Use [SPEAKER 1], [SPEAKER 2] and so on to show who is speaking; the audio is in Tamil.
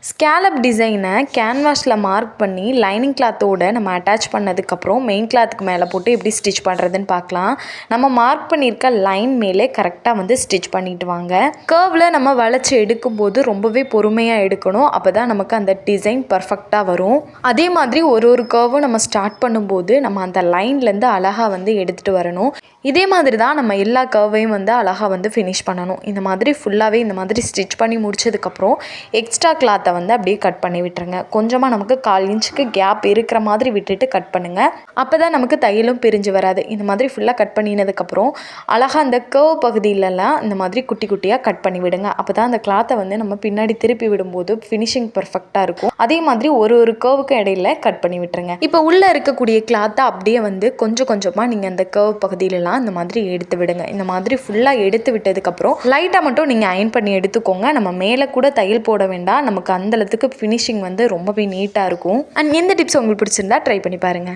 [SPEAKER 1] ஸ்கேலப் டிசைனை கேன்வாஸில் மார்க் பண்ணி லைனிங் கிளாத்தோடு நம்ம அட்டாச் பண்ணதுக்கப்புறம் மெயின் கிளாத்துக்கு மேலே போட்டு எப்படி ஸ்டிச் பண்ணுறதுன்னு பார்க்கலாம். நம்ம மார்க் பண்ணியிருக்க லைன் மேலே கரெக்டாக ஸ்டிச் பண்ணிட்டு வாங்க. கர்வில் நம்ம வளைச்சி எடுக்கும்போது ரொம்பவே பொறுமையாக எடுக்கணும். அப்போ தான் நமக்கு அந்த டிசைன் பர்ஃபெக்டாக வரும். அதே மாதிரி ஒரு கர்வும் நம்ம ஸ்டார்ட் பண்ணும்போது நம்ம அந்த லைன்லேருந்து அழகாக எடுத்துகிட்டு வரணும். இதே மாதிரி தான் நம்ம எல்லா கர்வையும் அழகாக ஃபினிஷ் பண்ணணும். இந்த மாதிரி ஃபுல்லாகவே இந்த மாதிரி ஸ்டிச் பண்ணி முடிச்சதுக்கப்புறம் எக்ஸ்ட்ரா கிளாத்தை அப்படியே கட் பண்ணி விட்டுருங்க. கொஞ்சமாக நமக்கு 1/4 இன்ச்சுக்கு கேப் இருக்கிற மாதிரி விட்டுட்டு கட் பண்ணுங்கள். அப்போ தான் நமக்கு தையலும் பிரிஞ்சு வராது. இந்த மாதிரி ஃபுல்லாக கட் பண்ணினதுக்கப்புறம் அழகாக அந்த கர்வ் பகுதியிலலாம் இந்த மாதிரி குட்டி குட்டியாக கட் பண்ணி விடுங்க. அப்போ தான் அந்த கிளாத்தை நம்ம பின்னாடி திருப்பி விடும்போது ஃபினிஷிங் பர்ஃபெக்டாக இருக்கும். அதே மாதிரி ஒரு கர்வுக்கு இடையில கட் பண்ணி விட்டுருங்க. இப்போ உள்ளே இருக்கக்கூடிய கிளாத்தை அப்படியே கொஞ்சம் கொஞ்சமாக நீங்கள் அந்த கர்வ் பகுதியிலலாம் இந்த மாதிரி எடுத்து விடுங்க. இந்த மாதிரி ஃபுல்லாக எடுத்து விட்டதுக்கப்புறம் லைட்டாக மட்டும் நீங்கள் அயன் பண்ணி எடுத்துக்கோங்க. நம்ம மேலே கூட தையல் போட வேண்டாம். நமக்கு அந்தளவுக்கு ஃபினிஷிங் ரொம்பவே நீட்டாக இருக்கும். அண்ட் இந்த டிப்ஸ் உங்களுக்கு பிடிச்சிருந்தா ட்ரை பண்ணி பாருங்கள்.